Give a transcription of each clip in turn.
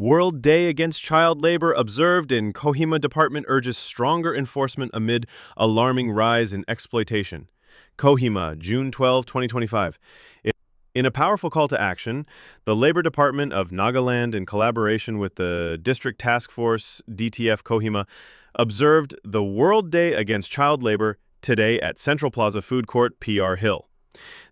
World Day Against Child Labor observed in Kohima Department urges stronger enforcement amid alarming rise in exploitation. Kohima, June 12, 2025. In a powerful call to action, the Labor Department of Nagaland, in collaboration with the District Task Force DTF Kohima, observed the World Day Against Child Labor today at Central Plaza Food Court, PR Hill.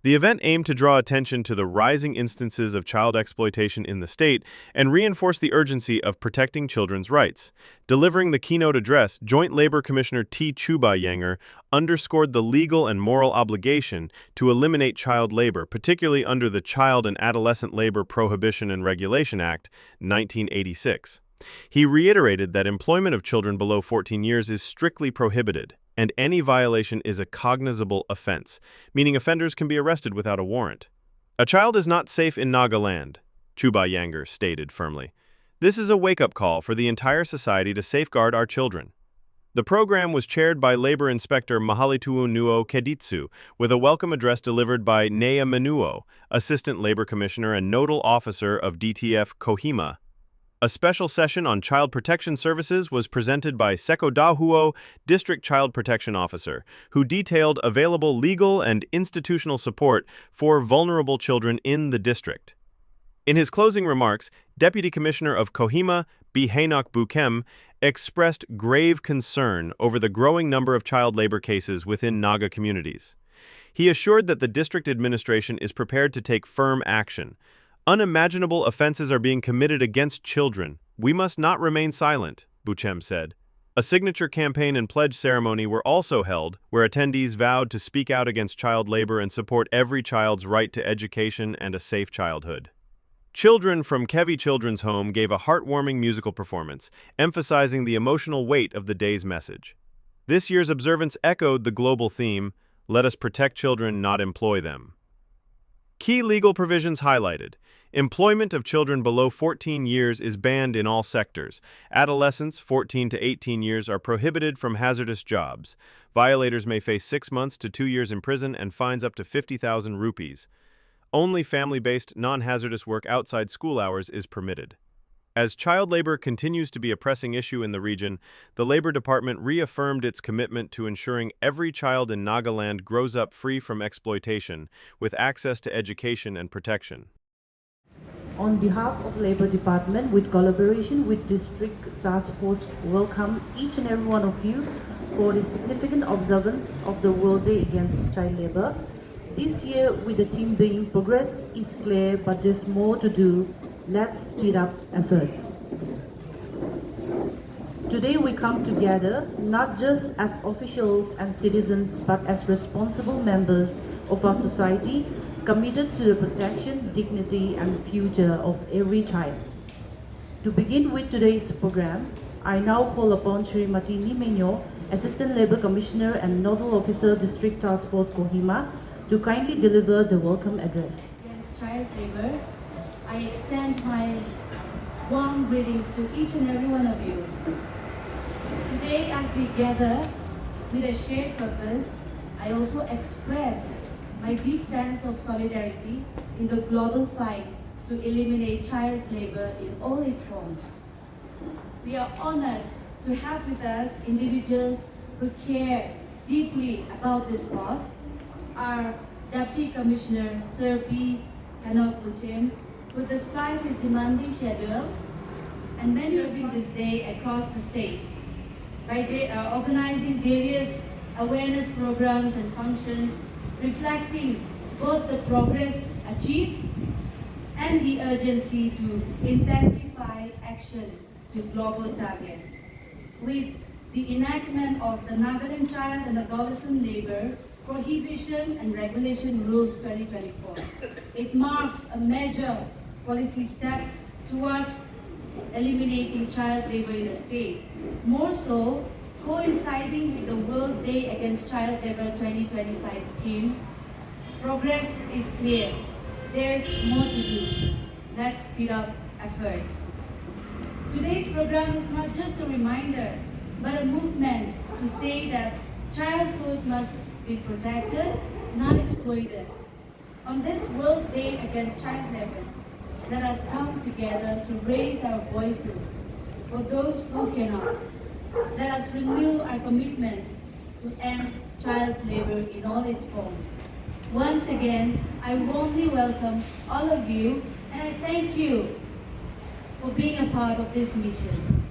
The event aimed to draw attention to the rising instances of child exploitation in the state and reinforce the urgency of protecting children's rights. Delivering the keynote address, Joint Labor Commissioner Chubayanger underscored the legal and moral obligation to eliminate child labor, particularly under the Child and Adolescent Labour Prohibition and Regulation Act, 1986. He reiterated that employment of children below 14 years is strictly prohibited, and any violation is a cognizable offense, meaning offenders can be arrested without a warrant. A child is not safe in Nagaland, Chubayanger stated firmly. This is a wake-up call for the entire society to safeguard our children. The program was chaired by Labor Inspector Mahalitu Nuo Keditsu, with a welcome address delivered by Nea Menuo, Assistant Labor Commissioner and Nodal Officer of DTF Kohima. A special session on child protection services was presented by Seko Dahuo, District Child Protection Officer, who detailed available legal and institutional support for vulnerable children in the district. In his closing remarks, Deputy Commissioner of Kohima, Henok Buchem, expressed grave concern over the growing number of child labor cases within Naga communities. He assured that the district administration is prepared to take firm action. Unimaginable offenses are being committed against children. We must not remain silent, Buchem said. A signature campaign and pledge ceremony were also held, where attendees vowed to speak out against child labor and support every child's right to education and a safe childhood. Children from Kevi Children's Home gave a heartwarming musical performance, emphasizing the emotional weight of the day's message. This year's observance echoed the global theme, "Let us protect children, not employ them." Key legal provisions highlighted. Employment of children below 14 years is banned in all sectors. Adolescents 14 to 18 years are prohibited from hazardous jobs. Violators may face 6 months to 2 years in prison and fines up to 50,000 rupees. Only family-based, non-hazardous work outside school hours is permitted. As child labor continues to be a pressing issue in the region, the Labor Department reaffirmed its commitment to ensuring every child in Nagaland grows up free from exploitation, with access to education and protection. On behalf of Labor Department, with collaboration with District Task Force, welcome each and every one of you for the significant observance of the World Day Against Child Labor. This year, with the theme being "Progress is clear, but there's more to do. Let's speed up efforts." Today we come together not just as officials and citizens, but as responsible members of our society, committed to the protection, dignity, and future of every child. To begin with today's program, I now call upon Srimati Nimenyo, Assistant Labor Commissioner and Nodal Officer, District Task Force Kohima, to kindly deliver the welcome address. Against child labor, I extend my warm greetings to each and every one of you. Today, as we gather with a shared purpose, I also express my deep sense of solidarity in the global fight to eliminate child labor in all its forms. We are honored to have with us individuals who care deeply about this cause. Our Deputy Commissioner, Sir P. Henok Buchem, who despite his demanding schedule and many using this day across the state by organizing various awareness programs and functions reflecting both the progress achieved and the urgency to intensify action to global targets. With the enactment of the Nagaland Child and Adolescent Labour Prohibition and Regulation Rules 2024, it marks a major policy step toward eliminating child labor in the state. More so, coinciding with the World Day Against Child Labor 2025 theme, progress is clear. There's more to do. Let's speed up efforts. Today's program is not just a reminder, but a movement to say that childhood must be protected, not exploited. On this World Day Against Child Labor, let us come together to raise our voices for those who cannot. Let us renew our commitment to end child labor in all its forms. Once again, I warmly welcome all of you and I thank you for being a part of this mission.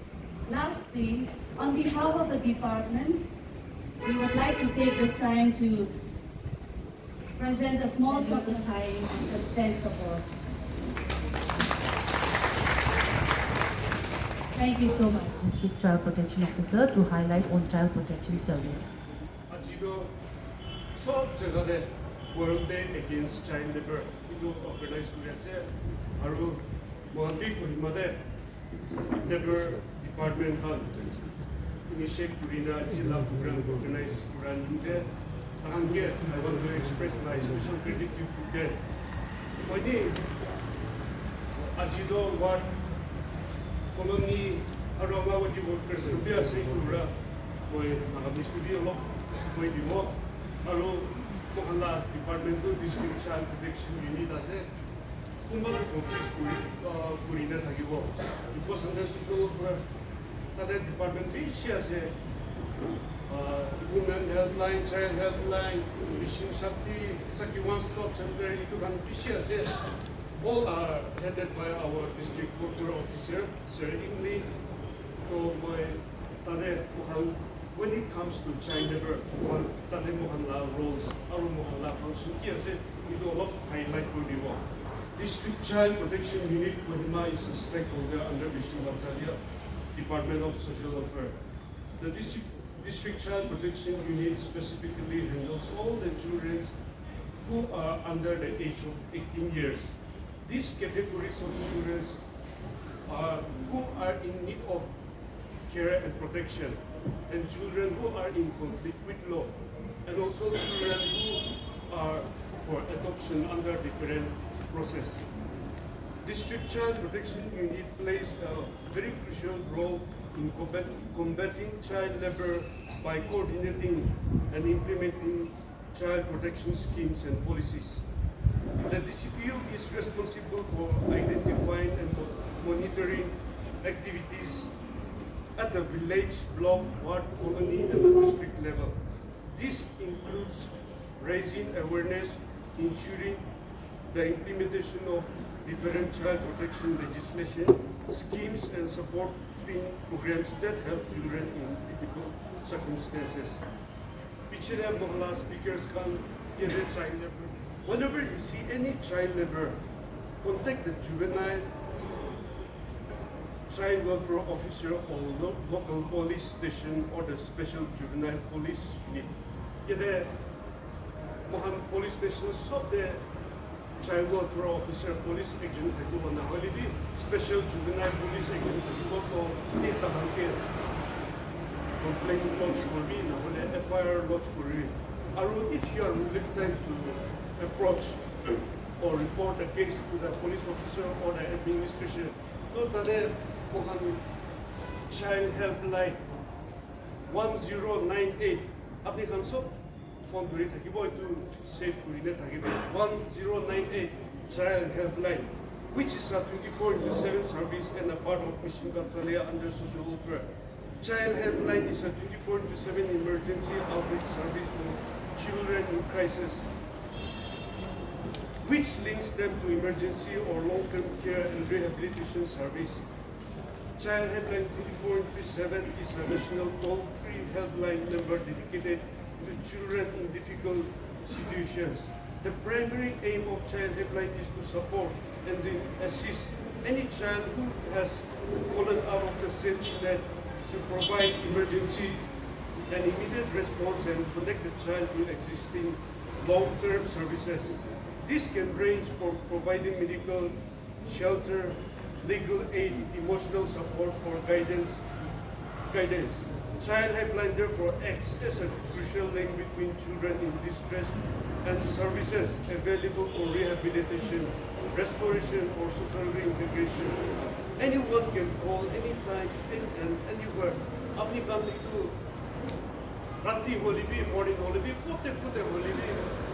Lastly, on behalf of the department, we would like to take this time to present a small prototype of substance support. Thank you so much. District Child Protection Officer to highlight on Child Protection Service. 지금 수업 제간에 World Day Against Child Labor 이거 organize 그랬어요. 바로 모함비 고히마데 Labor Department 한 initiate 우리나 지라 프로그램 organize 그랬는데 한 게 I want to express my special gratitude to them. 어디 아직도 what colony aroma what you workers to be a secure boy mga studio lo boy di mo alo mga department to district child protection unit ase kung mga office kuri na tagibo because under social for that department be siya se women helpline child helpline mission shakti saki one stop center ito kan be siya se all are headed by our district cultural officer, Sir Ingli. So, when it comes to child labor, tade mo la roles, aro mo la function. Kasi ito lot highlight ko di mo. District Child Protection Unit Kohima is a stakeholder under the Department of Social Affairs. The District Child Protection Unit specifically handles all the children who are under the age of 18 years. These categories of children who are in need of care and protection, and children who are in conflict with law, and also children who are for adoption under different process. District Child Protection Unit plays a very crucial role in combating child labor by coordinating and implementing child protection schemes and policies. The DCPU is responsible for identifying and monitoring activities at the village, block, ward, colony, and the district level. This includes raising awareness, ensuring the implementation of different child protection legislation, schemes, and supporting programs that help children in difficult circumstances. Pichira Mohla speakers can give a child labor. Whenever you see any child labor, contact the juvenile child welfare officer or local police station or the special juvenile police unit. Yede Mohan police station sub the child welfare officer police agent to na holiday special juvenile police agent to data hanke complaint lodge for me na FIR lodge for me. If you are reluctant to approach or report a case to the police officer or the administration, no tade mohan child helpline 1098 apni kan sob phone kori thakibo to save kori na thakibo 1098 child helpline, which is a 24/7 service and a part of mission Gatsalia under social welfare. Child helpline is a 24/7 emergency outreach service for children in crisis, which links them to emergency or long-term care and rehabilitation service. Child Helpline 24/7 is a national toll-free helpline number dedicated to children in difficult situations. The primary aim of Child Helpline is to support and then assist any child who has fallen out of the safety net, to provide emergency and immediate response and connect the child to existing long-term services. This can range from providing medical, shelter, legal aid, emotional support, or guidance. Child Helpline therefore acts as a crucial link between children in distress and services available for rehabilitation, restoration, or social reintegration. Anyone can call anytime and anywhere. Apni kam itu Rati holibi, morning holibi, kote holibi,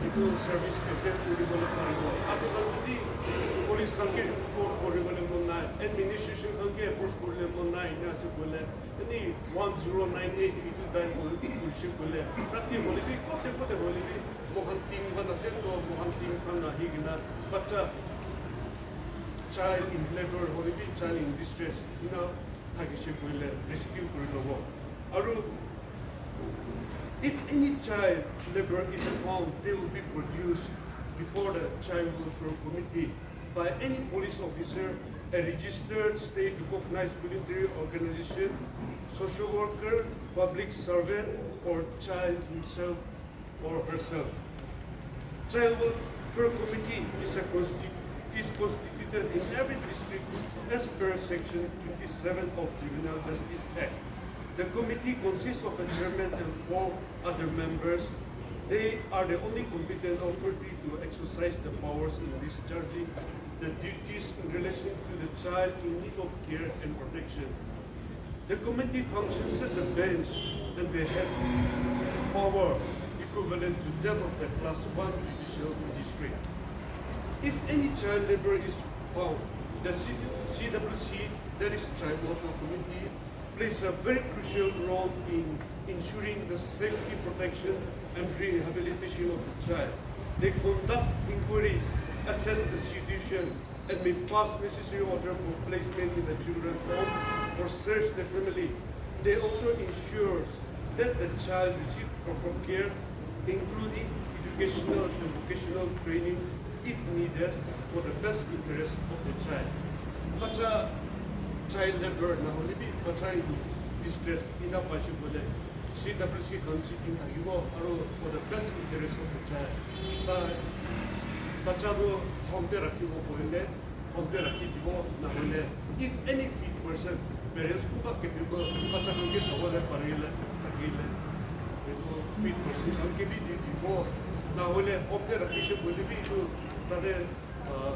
itu service attend uribole paribo. Ato kan jodi police kanke report uribole monna, administration kanke post uribole monna ina se bole. Ini 1098 itu dial police bole. Rati holibi, kote holibi, mohan team kan ase to mohan team kan nahi gina. Bacha child in labor holibi, child in distress. Ina thakishe bole rescue korilobo. Aru if any child labor is found, they will be produced before the Child Welfare Committee by any police officer, a registered state-recognized military organization, social worker, public servant, or child himself or herself. Child Welfare Committee is constituted in every district as per Section 27 of Juvenile Justice Act. The committee consists of a chairman and 4 other members. They are the only competent authority to exercise the powers in discharging the duties in relation to the child in need of care and protection. The committee functions as a bench and they have power equivalent to that of the Class 1 judicial magistrate. If any child labor is found, the CWC, that is Child Welfare Committee, plays a very crucial role in ensuring the safety, protection, and rehabilitation of the child. They conduct inquiries, assess the situation, and may pass necessary order for placement in the children's home or search the family. They also ensure that the child receives proper care, including educational and vocational training, if needed, for the best interest of the child. Bacha child labor na holibi, bacha in distress, ina pachi bole. CWC kan sitting tagibo, aro for the best interest of the child. Bacha do honte rakibo boile, honte rakibo na hole. If any fit person, parents ko ba kebibo, bacha kan ke sawale parile, tagile. Ito fit person kan ke bi dibo, na hole honte rakishe bole bi ito tade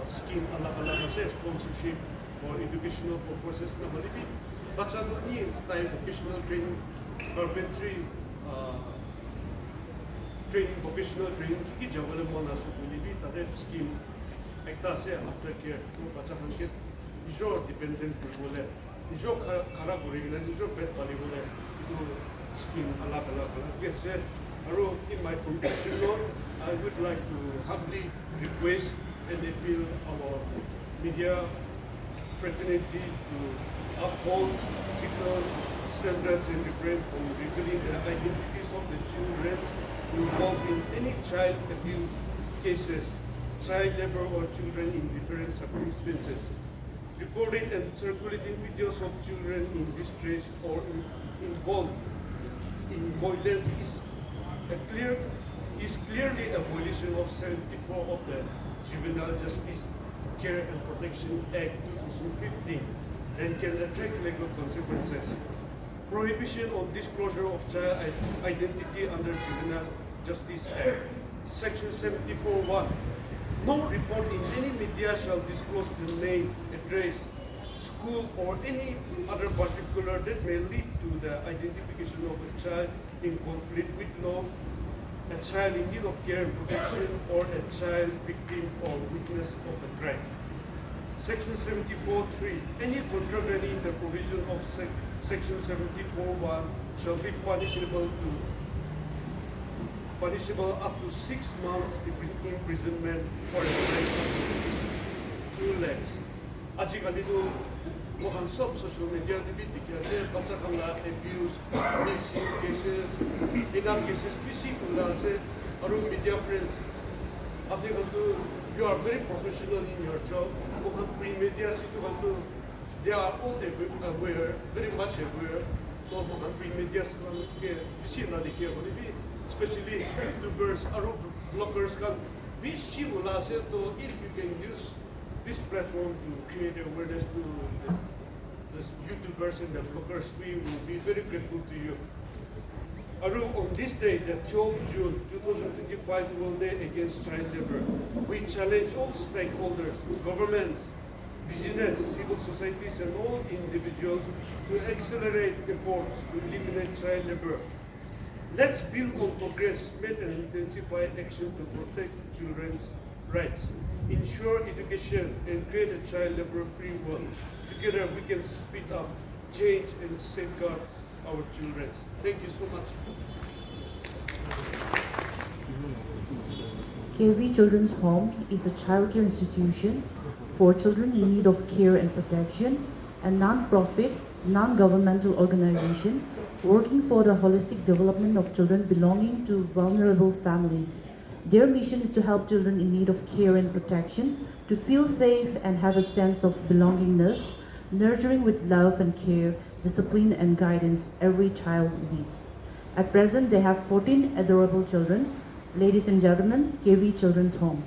scheme ala se sponsorship for educational purposes na malibi. Bacha do ni tayo vocational training, carpentry, training, vocational training, kiki jawale mo na sa malibi, tade scheme ekta se aftercare. Kung bacha kan kes, ijo dependent ko bole, ijo kara bole gila, ijo pet bali bole, ito scheme ala. Kese, aro in my conclusion, Lord, I would like to humbly request and appeal our media fraternity to uphold ethical standards and refrain from revealing the identities of the children involved in any child abuse cases, child labor or children in different circumstances. Recording and circulating videos of children in distress or involved in violence is clearly a violation of 74 of the Juvenile Justice Care and Protection Act 2015 and can attract legal consequences. Prohibition on disclosure of child identity under Juvenile Justice Act, Section 74(1). No report in any media shall disclose the name, address, school, or any other particular that may lead to the identification of a child in conflict with law, a child in need of care and protection, or a child victim or witness of a crime. Section 74(3). Any contravening the provision of Section 74(1) shall be punishable up to 6 months imprisonment or a fine up to 2 lakhs. Ajikali do mohan sob social media de bit dikase bacha khamla abuse, missing cases, inam cases PC kula se aru media friends. Apne kaltu you are very professional in your job. Mohan pre-media situ kaltu they are all aware, very much aware. To mohan pre-media situ ke PC na dikhe holi bi especially YouTubers aru bloggers kan bishi kula se to if you can use this platform to create awareness to the YouTubers and the bloggers, we will be very grateful to you. Aru, on this day, the 12th June 2025 World Day Against Child Labor, we challenge all stakeholders, governments, business, civil societies, and all individuals to accelerate efforts to eliminate child labor. Let's build on progress made and intensify action to protect children's rights, ensure education, and create a child labor-free world. Together we can speed up change and safeguard our children. Thank you so much. KV Children's Home is a childcare institution for children in need of care and protection, a non-profit, non-governmental organization working for the holistic development of children belonging to vulnerable families. Their mission is to help children in need of care and protection to feel safe and have a sense of belongingness, nurturing with love and care, discipline and guidance every child needs. At present, they have 14 adorable children. Ladies and gentlemen, KV Children's Home.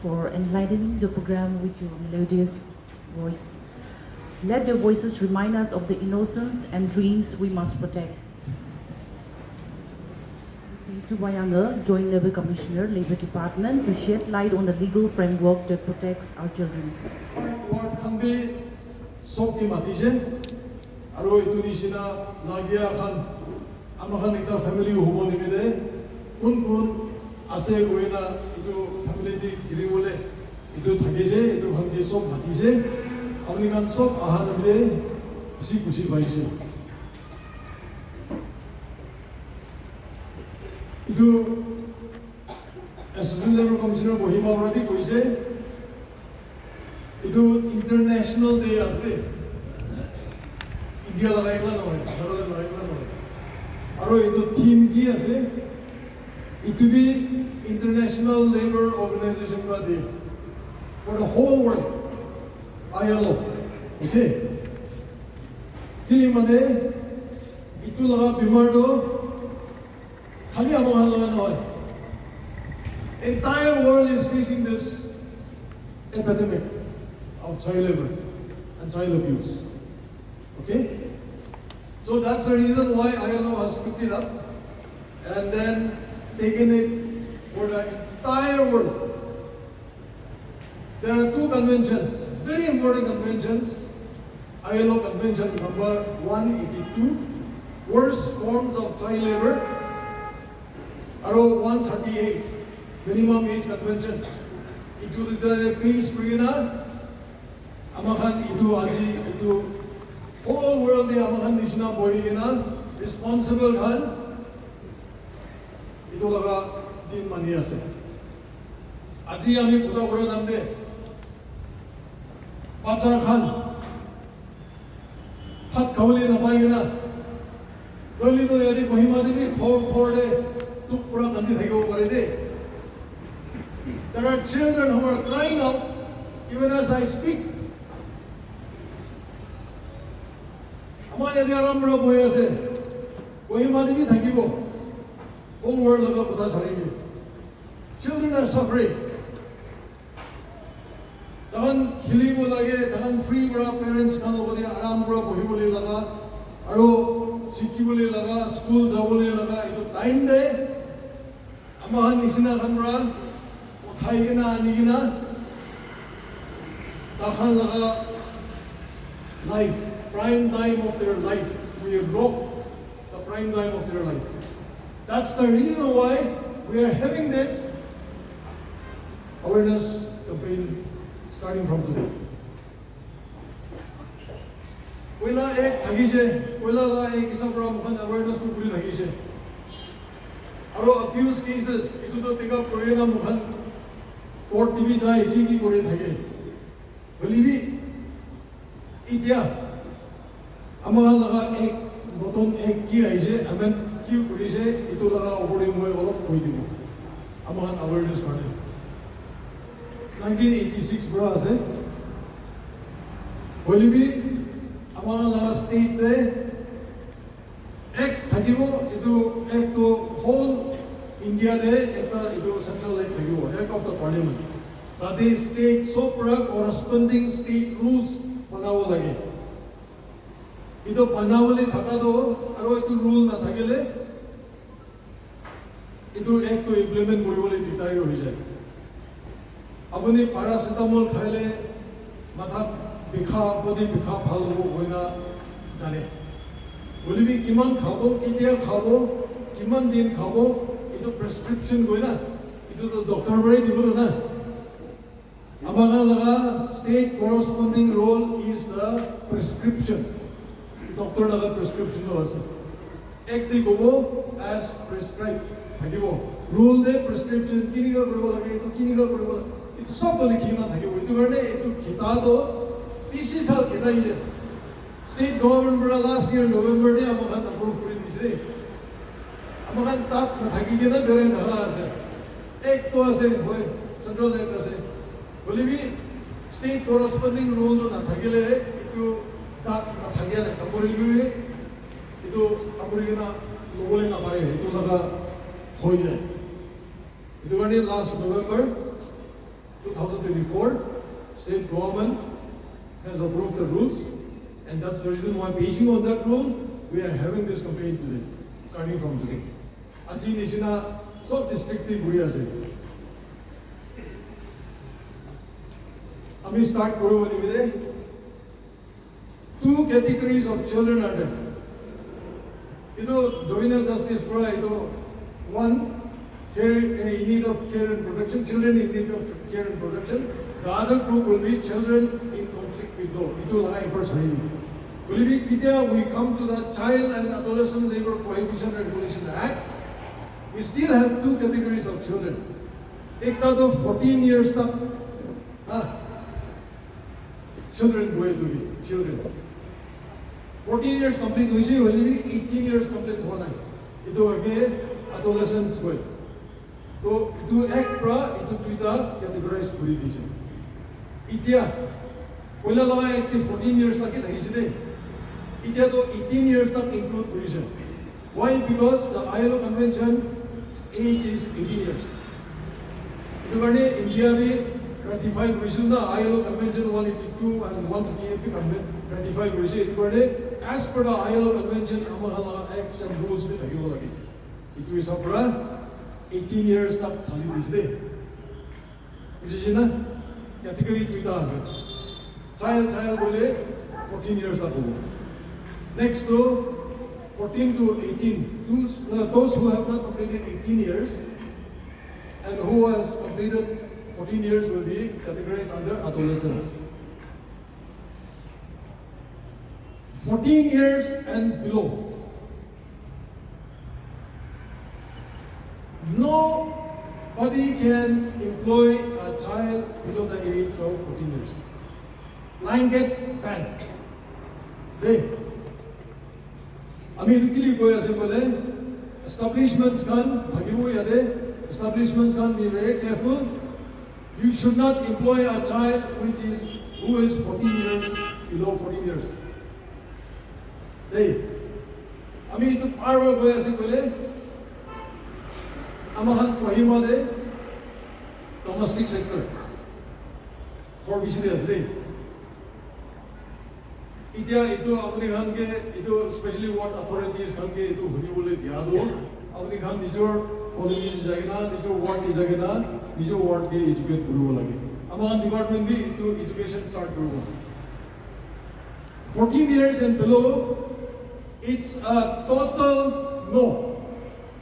For enlightening the program with your melodious voice. Let their voices remind us of the innocence and dreams we must protect. Chubayanger, Joint Labour Commissioner, Labour Department, to shed light on the legal framework that protects our children. কোন আছে গইনা ইটো family দি গিরিবলে ইটো থাকিছে ইটো ভালকে সব মাতিছে আপনি গান সব আহা নামলে খুশি খুশি পাইছে ইটো Assistant Labour Commissioner Kohima already কৈছে ইটো ইন্টারন্যাশনাল ডে আছে ইন্ডিয়া লাগাইলা নহয় নাগালেণ্ড লাগাইলা নহয় আৰু এইটো থিম কি আছে It to be International Labour Organization Day for the whole world. ILO. Okay. Kili mane itu laga bimar do khali amohan laga noy. Entire world is facing this epidemic of child labor and child abuse. Okay. So that's the reason why ILO has picked it up and then taken it for the entire world. There are two conventions, very important conventions. ILO Convention number 182, worst forms of child labor. Aro 138, minimum age convention. Itu the peace brigina. Amahan itu aji itu whole world di amahan nishna bohigina responsible kan. Itu laga din mani ase. Aji ami kuda koro namde. Pacha khan. Hat kawali na pai gina. Doli to yadi Kohima dibi khor de tuk pura kandi thai go kare de. There are children who are crying out even as I speak. Ama yadi aram pura boy ase. Kohima dibi thakibo. Whole world laga pata chharibi. Children are suffering. Dahan khilibo lage, dahan free pura parents khan logode aram pura bohibole laga, aro sikhibole laga, school jabole laga, ito time de amahan nisina khan pura uthai gina ani gina dahan laga life, prime time of their life. We have robbed the prime time of their life. That's the reason why we are having this awareness campaign starting from today. Koila ek thagise, koila la ek isa pura mukhan awareness ko puri thagise. Aro abuse cases, itu to take up kore na mukhan court TV jai ki kore thage. Bolibi itya amaga laga ek button ek ki aise amen কি কৰিছে এটো লাগা ওপৰে মই অলপ কৈ দিব আমাক আৱেৰনেছ কৰে 1986 পৰা আছে বলিবি আমাৰ লাগা ষ্টেট দে এক থাকিব এটো এক তো হোল ইণ্ডিয়া দে এটা এটো সেন্ট্ৰেল লাইট থাকিব এক অফ দ্য পাৰ্লিমেণ্ট তাতে ষ্টেট সব পৰা কৰস্পন্ডিং ষ্টেট ৰুলছ বনাব লাগে Ito panawali thakado aro itu rule na thakile itu ek to implement koribole ditari hoi jay apuni paracetamol khaile matha bikha body bikha bhal hobo hoina jane bolibi kiman khabo ketia khabo kiman din khabo itu prescription goina itu to doctor bare dibo na amaga laga state corresponding role is the prescription Doctor laga prescription lo ase ek di gobo as prescribed thakibo rule de prescription kiniga koribo lage to kiniga koribo itu sob likhina thakibo itu karone itu khita do 20 sal khita ije state government bra last year November de amakan approve kori dise amakan tat na thaki gena bere dhala ase ek to ase hoy central ek ase bolibi state corresponding rule do na thakile itu that nathagya na kamoribi itu kamorigina logole na pare itu laga hoi jay itu gani last November 2024 state government has approved the rules and that's the reason why basing on that rule we are having this campaign today starting from today aji nisina sob district ti guri ase ami start koribo nimide Two categories of children are there. Ito joiner justice pura ito one in need of care and protection, children in need of care and protection. The other group will be children in conflict with law. It will we come to the Child and Adolescent Labour Prohibition and Regulation Act. We still have two categories of children. Ek ta to 14 years tak children boy to be children. 14 years complete hoise will be 18 years complete hona. Ito again adolescents boy. So ito act pra ito tuita categorize kuri dise. Itia wala laga active 14 years tak thakiside. Itia to 18 years tak include provision. Why? Because the ILO convention age is 18 years. India भी ratified provision the ILO convention 182 and 138 ratified provision. As per the ILO convention, amahalaga acts and rules with the it is a 18 years tak thali this day. Which is na category 2 child bole 14 years tak ho. Next to 14 to 18, those who have not completed 18 years and who has completed 14 years will be categorized under adolescents. 14 years and below. Nobody can employ a child below the age of 14 years. Blanket ban. Establishments can be very careful. You should not employ a child who is 14 years, below 14 years. Itu parwa goya si kole. Amahan Kohima de domestic sector. For business day. Itu apni khan ke itu especially what authorities khan ke itu huni bole diya do. Apni khan nijor colony jagena, nijor ward ki jagena, nijor ward ke educate kuru lage. Amahan department bhi itu education start kuru. 14 years and below, it's a total no.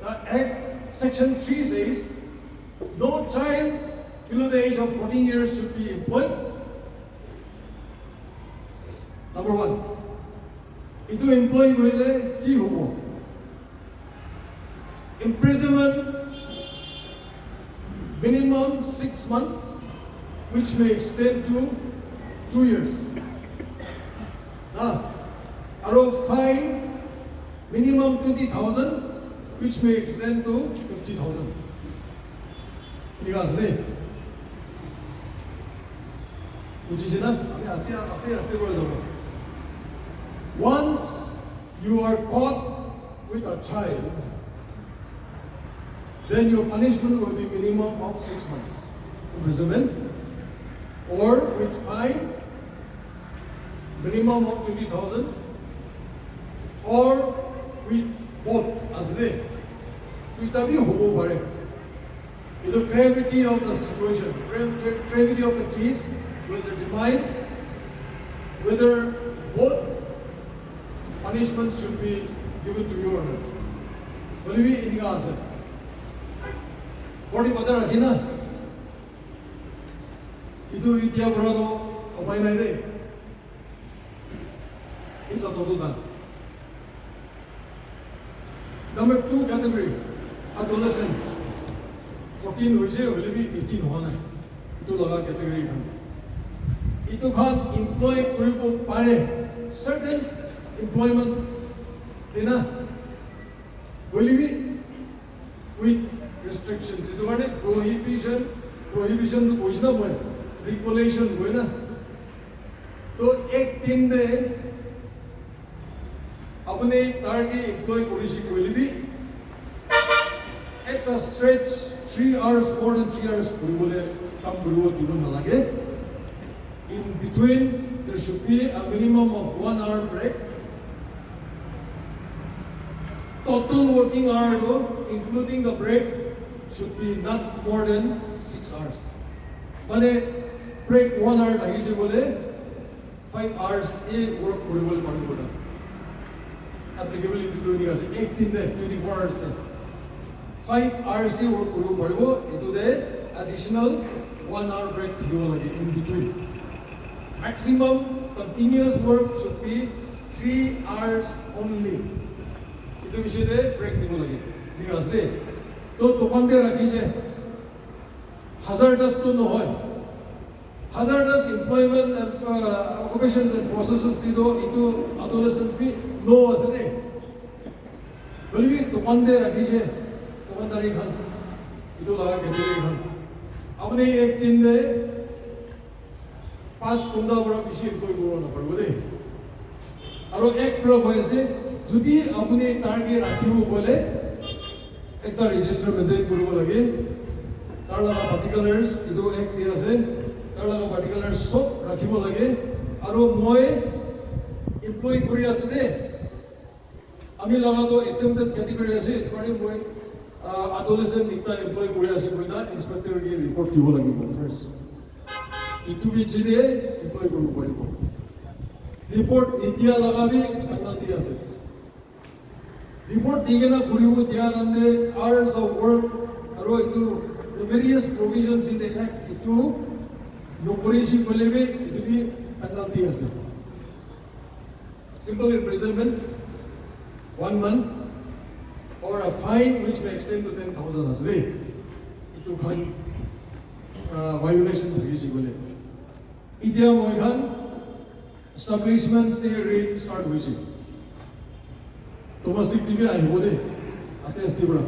The Act Section 3 says, no child below the age of 14 years should be employed. Number one, ito employee wele ki hobo. Imprisonment minimum 6 months, which may extend to 2 years. Aro fine minimum 20,000, which may extend to 50,000. Once you are caught with a child, then your punishment will be minimum of 6 months imprisonment, or with fine minimum of 20,000, or with both as they. The gravity of the situation, gravity of the case will determine whether both punishments should be given to you or not. Will be in the answer. 40 batar agina. Itu itia brado opay na ide. It's a total ban. Number 2 category, adolescents. 14 hoise will be 18 hona. Itu laga category kan. Itu kan employ kuribo pare certain employment dena will be with restrictions. Itu kan prohibition hoise na boy, regulation boy na. To ek दिन de अपने target employ policy will be at the stretch 3 hours, more than 3 hours in between there should be a minimum of 1 hour break. Total working hour though, including the break, should be not more than 6 hours. Mane break 1 hour 5 hours work applicability to doing 18 24 hours. 5 hours work kuru paribo itu de additional 1 hour break thikibo lage in between. Maximum continuous work should be 3 hours only. Itu bishe de break dibo lage. ঠিক আছে তো দোকান দিয়ে রাখিছে hazardous to no hoy. Hazardous employment and occupations and processes dido itu adolescents bhi no asne. Bolibi दुकान दे रखी छे दुकानदारी खान इतो लगा के दे खान अपने एक दिन दे 5 कुंडा बड़ा बिशी कोई गुरो ना पड़बो दे आरो एक प्रो होइसे যদি আপনি টার্গে রাখিব বলে একটা রেজিস্টার মেইনটেইন করব লাগে তার লাগা পার্টিকুলারস ইটো এক দি আছে তার লাগা পার্টিকুলারস সব রাখিব লাগে আৰু মই এমপ্লয়ি কৰি আছে দে আমি লাগাতো এক্সেম্পটেড ক্যাটেগরি আছে এটো মানে মই adolescent নিতা এমপ্লয়ি কৰি আছে কইনা ইন্সপেক্টৰ কি ৰিপৰ্ট দিব লাগিব ফাৰ্স্ট ইটো বিচি দে এমপ্লয়ি কৰিব পাৰিব ৰিপৰ্ট এতিয়া লাগাবি পেনাল্টি আছে report digena kuribo dianande hours of work aro itu the various provisions in the act itu no policy kolebe itu bi penalty ase simple imprisonment 1 month or a fine which may extend to 10,000 ase itu khan violation thisi bole idia moi khan establishments they rate start hoise domestic TV আহিব দে আস্তে আস্তে বড়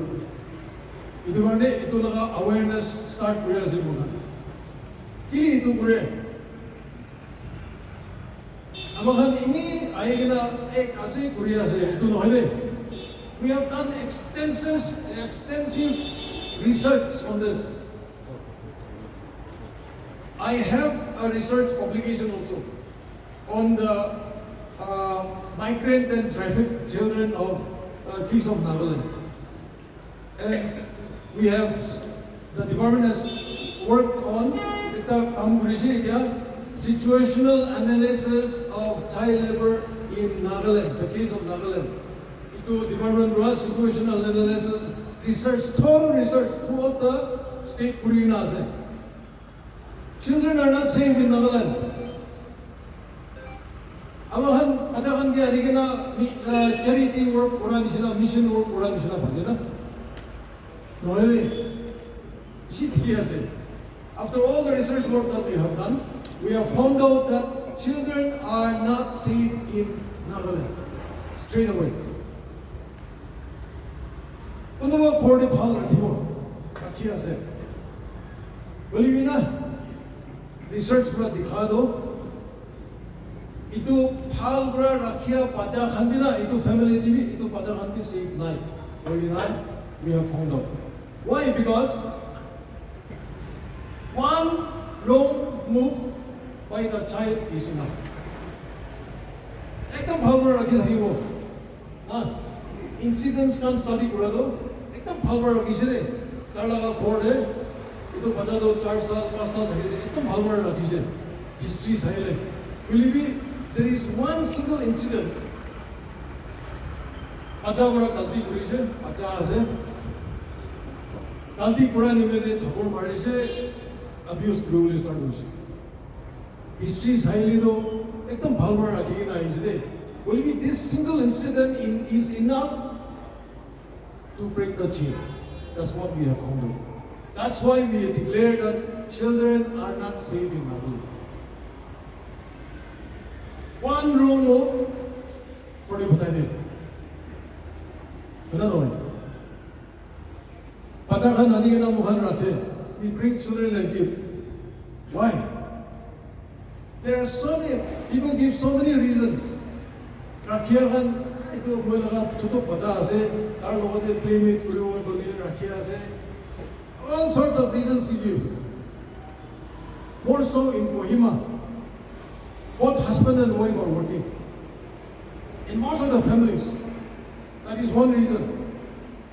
ইটো মানে ইটো লাগা awareness start করে আছে মোনা কি ইটো করে আমাখান ইনি আইগনা এক আছে করে আছে ইটো নহয় দে we have done extensive research on this. I have a research publication also on the migrant and trafficked children of case of Nagaland. And we have, the department has worked on situational analysis of child labor in Nagaland, the case of Nagaland. Ito department was situational analysis, research, thorough research throughout the state Kurina. Children are not safe in Nagaland. Amahan atakan ke aligena charity work oran sina mission work oran sina bhane na noile isi thiki ase after all the research work that we have done we have found out that children are not safe in Nagaland straight away uno court phal rakhi ase boli na research pura dikha do itu phal bra rakhia pacha khandina itu family dibi itu pacha khandi safe nai hoy nai we have found out why because one wrong move by the child is enough ekdam phal bra rakhi thakibo ha incidents kan study kora do ekdam phal bra rakhise de tar laga board he itu pacha do 4 saal 5 saal thakise ekdam phal bra rakhise history saile will be there is one single incident. Acha bora galti korise, acha ase. Galti kora nimede thapor marise, abuse globally start hoise. History highly do ekdam bhal bhal rakhi na isde. Will be this single incident is enough to break the chain. That's what we have found out. That's why we declare that children are not safe in Nagaland. One wrong move for the potato. Another one. Patakan nani na mukhan rakhe. We bring children and give. Why? There are so many people give so many reasons. Rakhiya kan ito moi laga choto bacha ase, tar logote playmate koribo boli rakhiya ase. All sorts of reasons we give. More so in Kohima. Both husband and wife are working. In most of the families, that is one reason.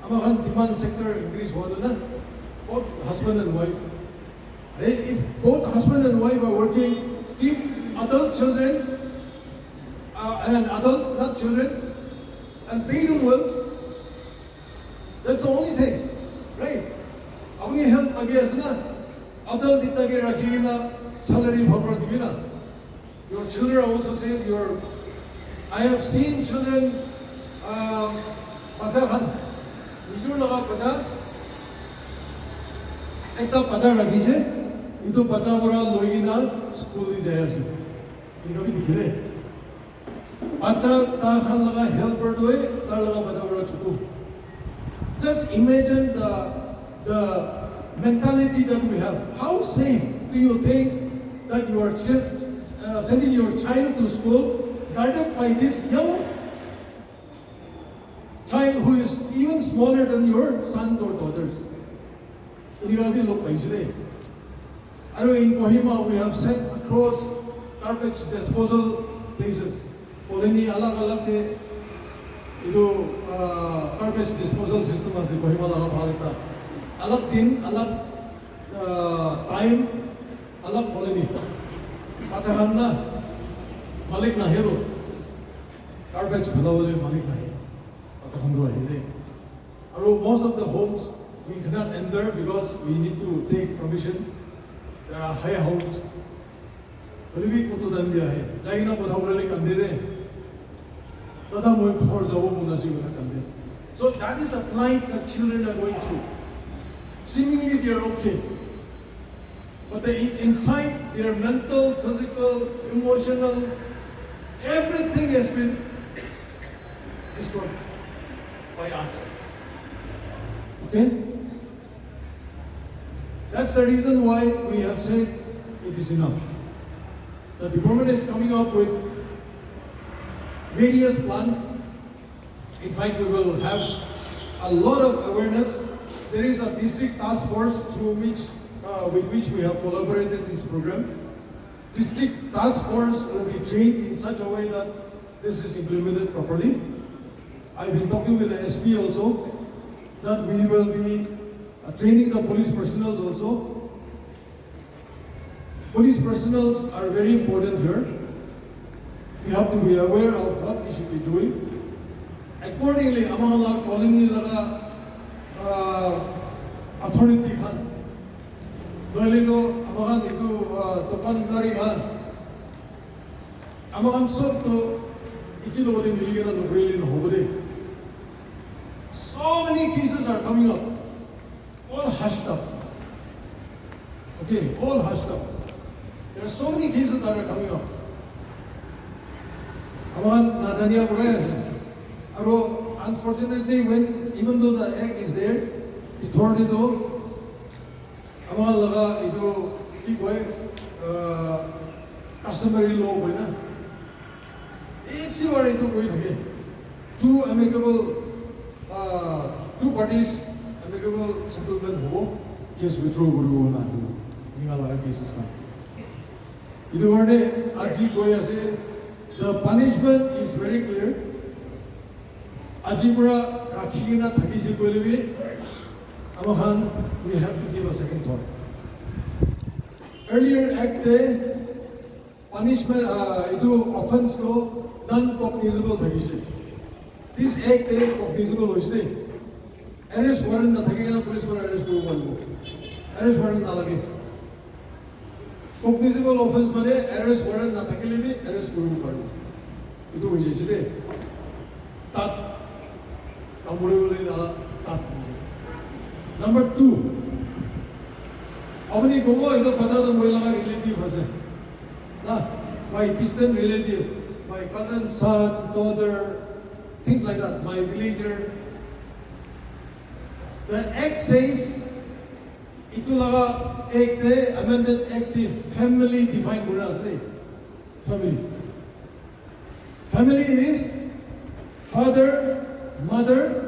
Amahan demand sector increase wadana. Both husband and wife. If both husband and wife are working, if adult children and adult not children and pay them well, that's the only thing. lagi asna, adult itage rakhina salary bhabar dibina. Your children also say your. I have seen children, bacha khan, nisur laga bacha, ekta bacha rakhi itu bacha bora loigina school di jaya ase. Ino bhi dikhile. Bacha ta khan laga helper doye, tar laga bacha bora chutu. Just imagine the mentality that we have. How safe do you think that you are sending your child to school guarded by this young child who is even smaller than your sons or daughters? You have to look nicely. I know in Kohima we have set across garbage disposal places. Already alag de ido garbage disposal system ase Kohima laga bhalta. Alag din, alag time, alag already. Pachahan na malik na hero. Garbage bhalawale malik na he. Pachahan do he. Most of the homes we cannot enter because we need to take permission. There are high homes. Believe it or not, China was already condemned. So that is the plight that children are going through. Seemingly they are okay, but inside their mental, physical, emotional, everything has been destroyed by us. Okay? That's the reason why we have said it is enough. The department is coming up with various plans. In fact, we will have a lot of awareness. There is a district task force with which we have collaborated this program. District task force will be trained in such a way that this is implemented properly. I've been talking with the SP also that we will be training the police personnel also. Police personnel are very important here. We have to be aware of what they should be doing. Accordingly, among la colony laga authority khan, doilido amagan itu topandari khan, amagan sob to ikilo din miligana nobeli no hobode. So many cases are coming up, all hushed up. Okay, all hushed up. There are so many cases that are coming up. Amagan najaniya pura. Unfortunately, even though the act is there, authority though, amagan laga ito ikoy customary law boy na. Isi wala ito boy thake. Two parties amicable settlement ho, case withdraw koribo na ito. Ninga laga cases na. Ito karne aji boy ase. The punishment is very clear. Ajibura Rakina Takisi Kulibi, Amahan, we have to give a second thought. Earlier Act punishment, offense no non-cognizable Takisi. This Act cognizable Hoshde. Arrest warrant na Takina police for arrest go. Arrest warrant nalagi. Cognizable offense mane arrest warrant na Takilibi, arrest go. Itu Hoshde. That Number two, Avani Gogo is a Patada Moilaga relative person. My distant relative, my cousin, son, daughter, things like that, my villager. The Act says, Itulaga Act, amended Act, family defined Buras. Family. Family is father, mother,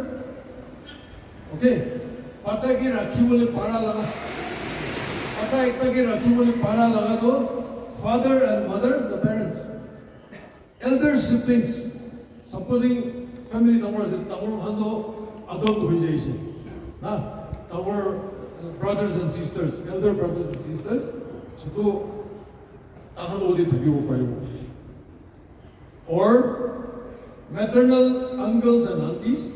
okay, pacha ki rakhi bole para laga, pacha ekta ki rakhi bole para laga to father and mother, the parents, elder siblings, supposing family numbers is tamur hando adult hoye jaise, na our brothers and sisters, elder brothers and sisters, so to tahan odi thakibo paribo, or maternal uncles and aunties,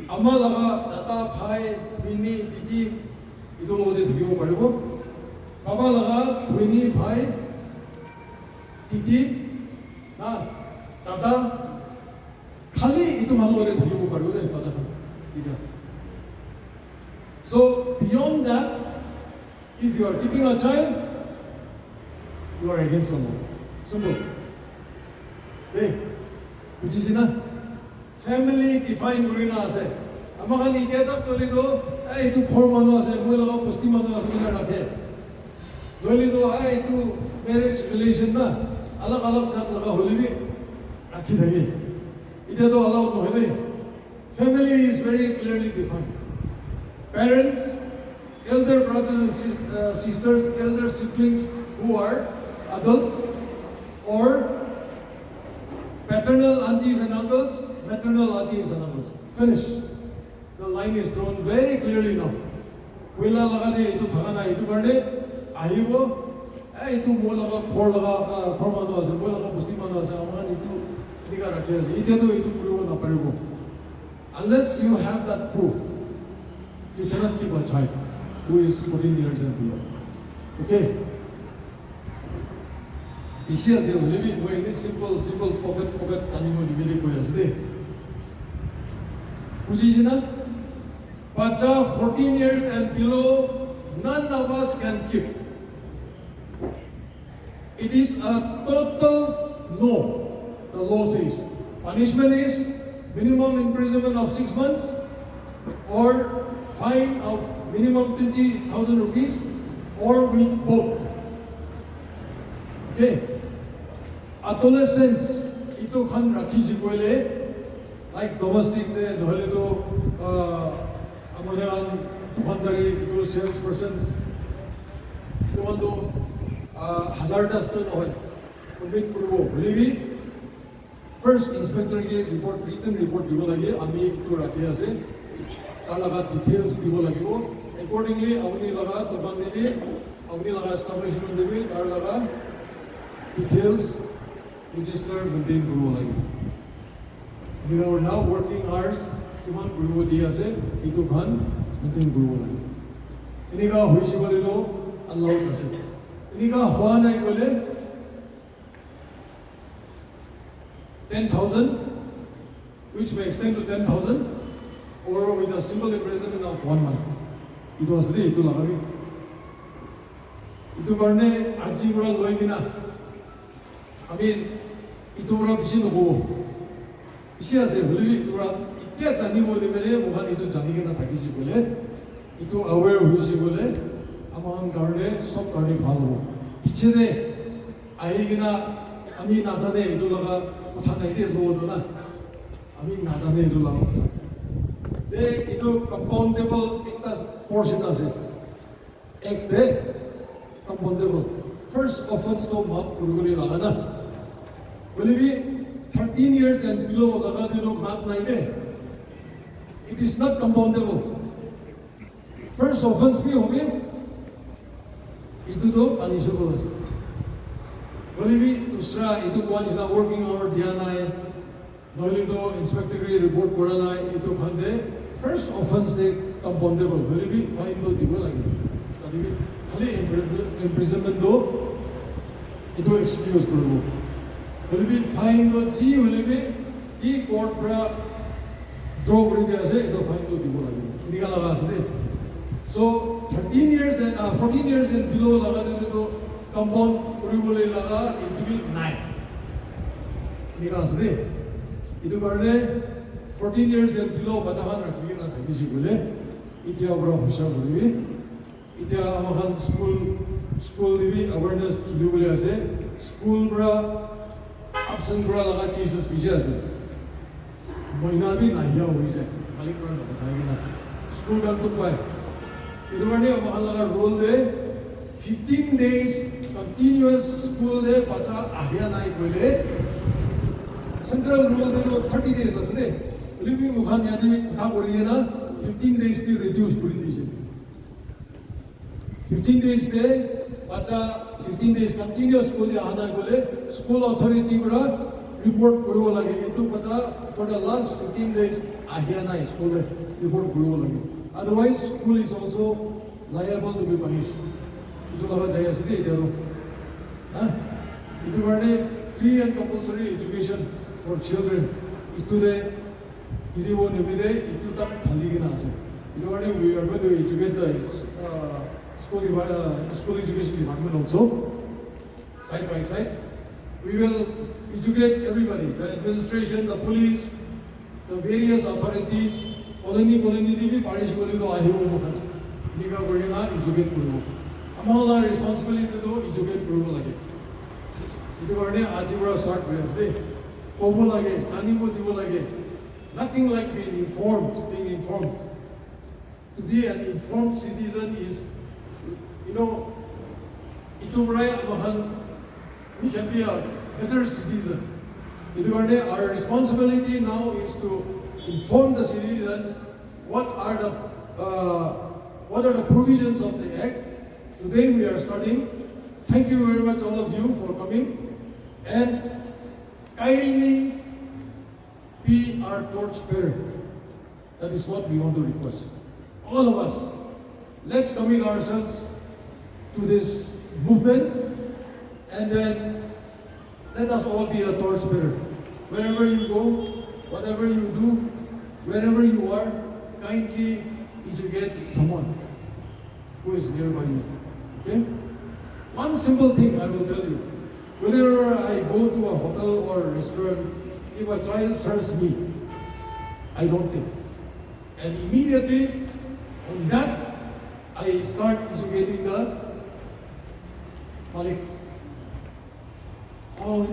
ama laga data, bhai, bini, didi, ইটোৰ লগতে থাকিব পাৰিব পাবা লগা ভৈনী ভাই তিথি দাদা খালি ইটো মানুহৰ লগতে থাকিব পাৰিব দেই বাচ্চাখন এতিয়া so beyond that if you are keeping a child you are against the law simple hey বুঝিছি না family define কৰি না আছে আমাক এতিয়া তাক তলি তো এইটো ঘৰ মানুহ আছে মই লগা বস্তি মানুহ আছে বুলি ৰাখে ললি তো এইটো marriage relation না अलग अलग জাত লগা হলিবি ৰাখি থাকে এটা তো allowed নহয় দেই family is very clearly defined parents elder brothers and sisters elder siblings who are adults or paternal aunties and uncles maternal aunties and uncles finish the line is drawn very clearly now wela laga de etu thaka na etu karne ahibo etu mo laga khor manu ase mo laga busti manu ase amakan etu diga rakhe ase ite to etu puribo na paribo unless you have that proof you cannot keep a child who is 14 years and below okay issue ase livi mo ini simple pocket janimo libeli koi ase de buji na bacha 14 years and below none of us can keep it is a total no the law says punishment is minimum imprisonment of 6 months or fine of minimum 20,000 rupees or with both okay adolescents ito khan rakhi jiboile like domestic de nohole to amone dukandari to sales persons ito ando hazardous to nohoy commit koribo bolibi first inspector ge report written report dibo lage ami to rakhi ase tar laga details dibo lagibo accordingly apni laga dokan debi apni laga establishment debi tar laga details register maintain koribo lage we are now working hours kiman koribo di ase itu khan maintain koribo lage iniga hoisi bolilo allowed ase iniga hoa nai gole 10,000 which may extend to 10,000 or with a simple imprisonment of 1 month itu asli itu lagabi itu karne aji pura loi kina ami itu pura bisi nobo bisi ase holibi itu pura itia jani bole bele mukhan itu jani kina thakisi bole itu aware hoisi bole amahan karne sob karne bhal hobo pichede ahi kina ami najane itu laga kotha nai de lo do na ami najane itu laga de itu compoundable ekta portion ase ek de compoundable first offense to maaf kuruguri laga na bolibi 13 years and below laga dilo maaf nai de it is not compoundable first offense bhi hobe itu to punishable ase bolibi dusra itu one is not working hour dhyan nai nohile to inspector ki report kora nai itu khande first offense de compoundable bolibi fine to dibo lage tadibi khali imprisonment do itu excuse koribo bolibi fine to ji holibi ki court pra draw kori dia ase itu fine to dibo lage iniga laga ase so 13 years and 14 years and below laga dile to compound koribole laga itu bi nai iniga ase itu karne 14 years and below batahan rakhi na thakisi bole itia bra bhusha bolibi itia amakan school dibi awareness chuli bole ase school bra absent bra laga cases biji ase moina bi naiya hoi jai malik bra na bathai na school dan to pai itu karne amakan laga rule de 15 days continuous school de bacha ahya nai bole central rule de 30 days asne living mukhan yadi kotha koriye na 15 days to reduce kori dise 15 days de bacha 15 days continuous school de ana gole school authority bra report koribo lage etu bacha for the last 15 days ahya na school de report koribo lage otherwise school is also liable to be punished. Itu laga jaya sini itu. Itu karena free and compulsory education for children. Itu deh, ini wo nebide itu tak thali kena ase. Itu karena we are going to educate the school education department also, side by side. We will educate everybody, the administration, the police, the various authorities. Colony TV parish goli to ahibo mukhan. Nika korina educate koribo. Amala responsibility to educate koribo lage. Itu karena aji pura start kori ase. Kobo lage, janibo dibo lage. Nothing like being informed. To be an informed citizen is, itu pura amahan. We can be a better citizen. Itu karena our responsibility now is to inform the citizens what are the provisions of the Act. Today we are starting. Thank you very much all of you for coming. And kindly be our torchbearer. That is what we want to request. All of us, let's commit ourselves to this movement and then let us all be a torchbearer. Wherever you go, whatever you do, wherever you are, kindly educate someone who is nearby you. Okay? One simple thing I will tell you. Whenever I go to a hotel or restaurant, if a child serves me, I don't take. And immediately on that, I start educating the Malik. Oh,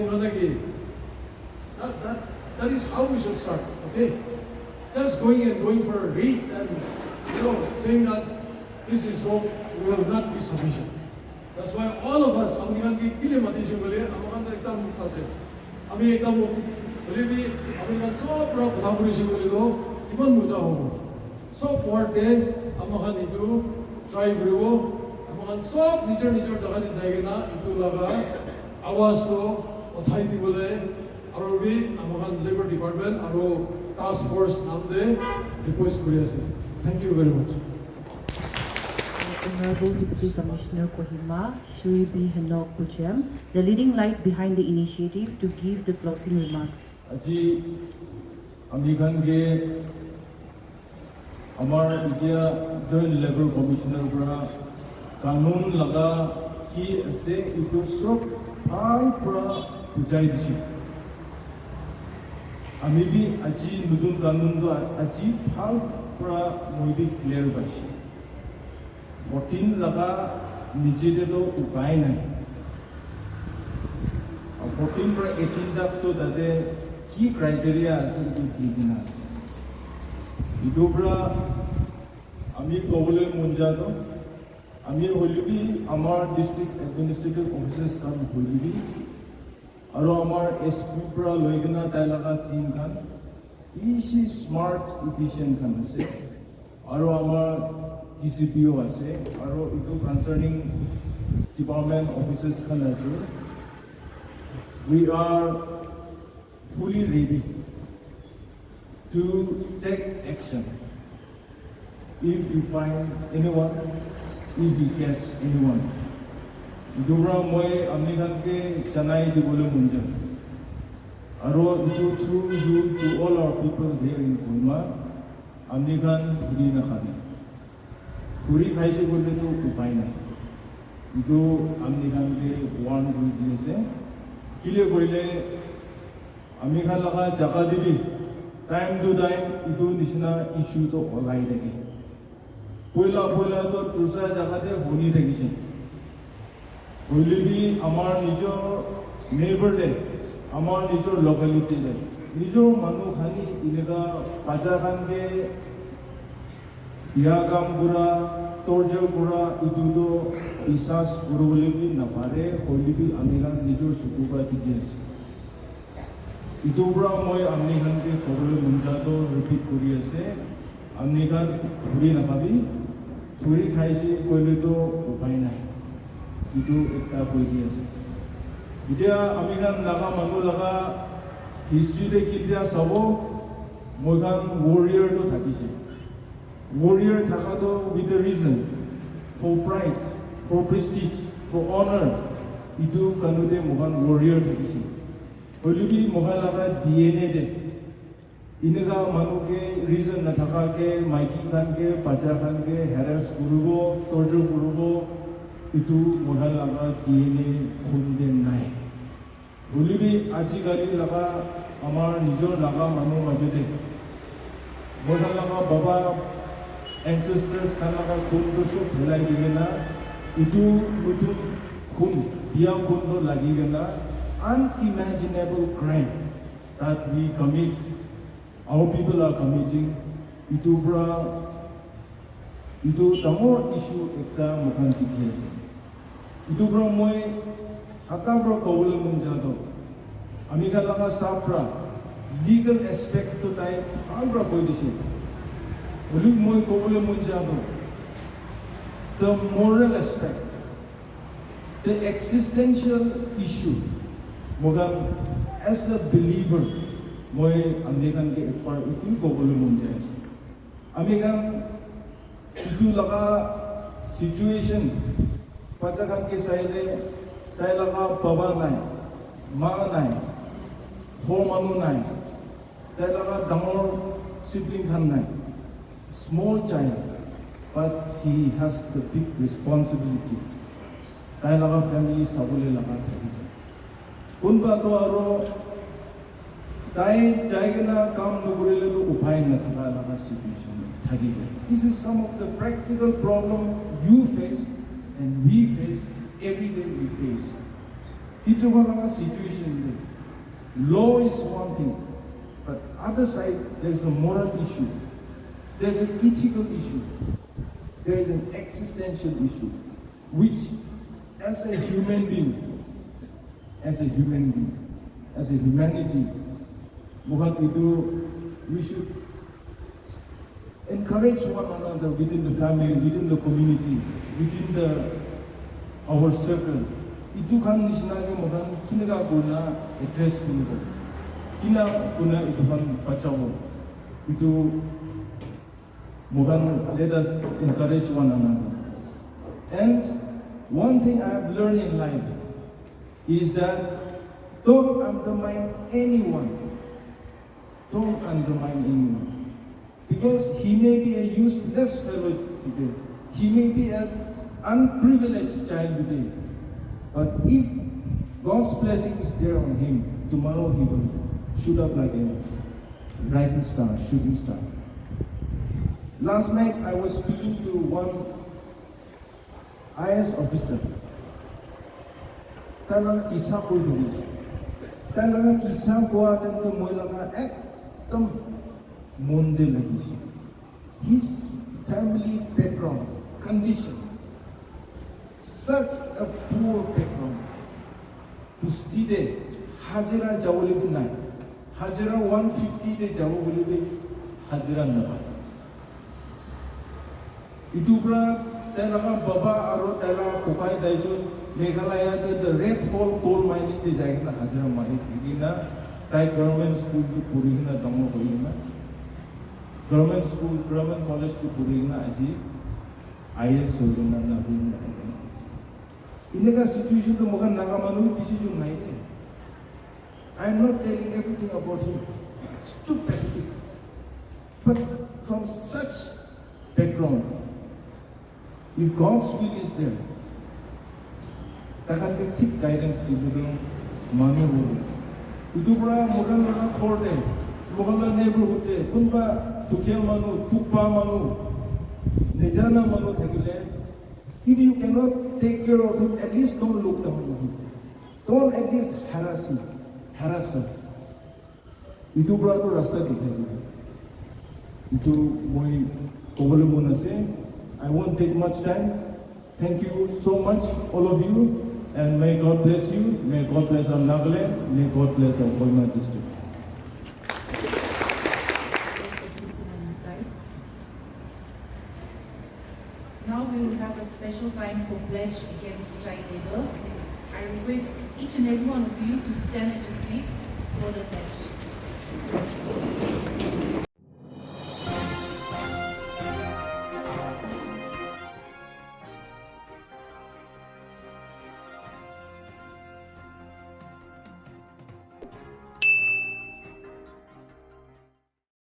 that is how we should start, okay? Just going for a read and saying that this is wrong will not be sufficient. That's why all of us, we can be kilimatism bole, amakan ta ekta mukha se. Ami ekta muk, bole bi ami kan sob ra pathapurism bole do, kiman muja hobo. So for day, amakan itu try koribo, amakan sob nijor jaga ni jaige na itu laga आवाज तो उठाई दी बोले और भी हमारा labour department और task force नाम दे request करिए से thank you very much Honorable Deputy Commissioner Kohima, Shri B. Henok Buchem, the leading light behind the initiative to give the closing remarks. আজি আমেরিকান के हमार इतिया जॉइंट लेबर कमिश्नर পৰা कानून लगा कि ऐसे इतो सब ভাল পৰা বুজাই দিছে আমি বি আজি নতুন কানুনটো আজি ভাল পৰা মই বি ক্লিয়াৰ পাইছো 14 লগা নিজেতে তো উপায় নাই 14 পৰা 18 তক তো তাতে কি ক্ৰাইটেৰিয়া আছে কি কি দিন আছে ইটো পৰা আমি ক'বলৈ মন যায় আমি হলিবি আমাৰ ডিস্ট্ৰিক্ট এডমিনিষ্ট্ৰেটিভ অফিচাৰ্ছ কাম হলিবি আৰু আমাৰ এছপি পৰা লৈ কিনা তাই লগা টিম খান ইজি স্মাৰ্ট ইফিচিয়েণ্ট খান আছে আৰু আমাৰ ডিচিপিও আছে আৰু ইটো কনচাৰ্নিং ডিপাৰ্টমেণ্ট অফিচাৰ্ছ খান আছে we are fully ready to take action if we find anyone if we catch anyone. Dura moi amni khan ke chanai dibole munja. Aro itu through you to all our people here in Kohima. Amni khan thuri na khane. Thuri khaise bolle to upay nahi. Itu amni khan ke warn kori diye kile koile amni khan laga jaga dibi time to time itu nisna issue to olai lagi. পয়লা তো টুসা জায়গাতে হনি থাকিছে হইলেবি আমার নিজর নেইবারলে আমার নিজর লোকালিটিলে নিজর মানুষ খানি ইলেগা পাজা খানকে বিয়া কাম করা তর্জ করা ইটো বিশ্বাস করবলে বি নাপারে হইলেবি আমি খান নিজর সুকুকা টিকে আছে ইটোৰ পৰা মই আমনি খানকে ক'বলৈ মন যাতো ৰিপিট কৰি আছে আমনি খান ঘূৰি নাপাবি থুৰি খাইছে কৰিলেতো উপায় নাই ইটো এটা কৈ দি আছে এতিয়া আমি খান লগা মানুহ লগা হিষ্ট্ৰীতে কেতিয়া চাব মই খান ৱৰিয়াৰটো থাকিছে ৱৰিয়াৰ থকাটো with the reason for pride, for prestige, for honor. Itu kanude mohan warrior thakisi. Holibi mohan laga DNA de. Inega manu ke reason na thaka ke maiki khan ke pacha khan ke harass kurubo, torture kurubo. Itu mohan laga DNA khunde nai. Holibi aji gali laga amar nijor laga manu majude. Mohan laga baba ancestors khan laga khun to so phulai digena. Itu mutu khun. Unimaginable crime that we commit, our people are committing. Itu tamor issue ekta mukhan tikhi ase. Itu moi haka kobole munjado. Amiga laga sapra legal aspect to tai ambra koi dise. Uli moi kobole munjado. The moral aspect, the existential issue, mogan as a believer, moi American ke ekpar itu kobole munjai. American itu laga situation, pacakan ke saile, tai laga baba nai, ma nai, four manu nai, tai laga damor sibling khan nai, small child, but he has the big responsibility. Tai laga family sabule laga thakise. Unba to aro tai jaigena kam nugurele lo upai na thaka laga situation thakise. This is some of the practical problem you face and we face every day we face. Itu laga situation. Law is one thing, but other side there is a moral issue. There is an ethical issue. There is an existential issue, which as a human being, as a humanity, we should encourage one another within the family, within the community, within our circle. Itu kan nisnage mohan kinaga guna address kuno, kina guna itu kan pacawo. Itu mohan let us encourage one another. And one thing I have learned in life is that don't undermine anyone. Don't undermine anyone. Because he may be a useless fellow today. He may be an unprivileged child today. But if God's blessing is there on him, tomorrow he will shoot up like a rising star, shooting star. Last night I was speaking to one IS officer. Talaga kisah ko ito. Talaga kisah ko atin ito mo lang ekdom monde lagi siya. His family background, condition, such a poor background. Tustide hajira jawli binay. Hajira 150 de jawli bin hajira na. Itu talaga baba aro tala kukai daiju Meghalaya the red hole coal mining di jayga na hajira mani na tai government school ki puri na damo hoyi na government school government college ki puri na aji IS hoyi na na hoyi na inega situation to mohan nagamanu bisi jun nai I am not telling everything about him. It's too pathetic. But from such background, if God's will is there, takkan ke tip guidance di budung mami bulu. Itu pura mukan lana korde, mukan lana neighborhood de, kunba tukia manu, tukpa manu, nejana manu thakile. If you cannot take care of him, at least don't look down on him. Don't at least harass him. Itu pura tu rasta dikhai. Itu moi kobole muna se. I won't take much time. Thank you so much, all of you, and may God bless you. May God bless our Nagaland. May God bless our Kohima district. Now we will have a special time for pledge against child labour. I request each and every one of you to stand at your feet for the pledge.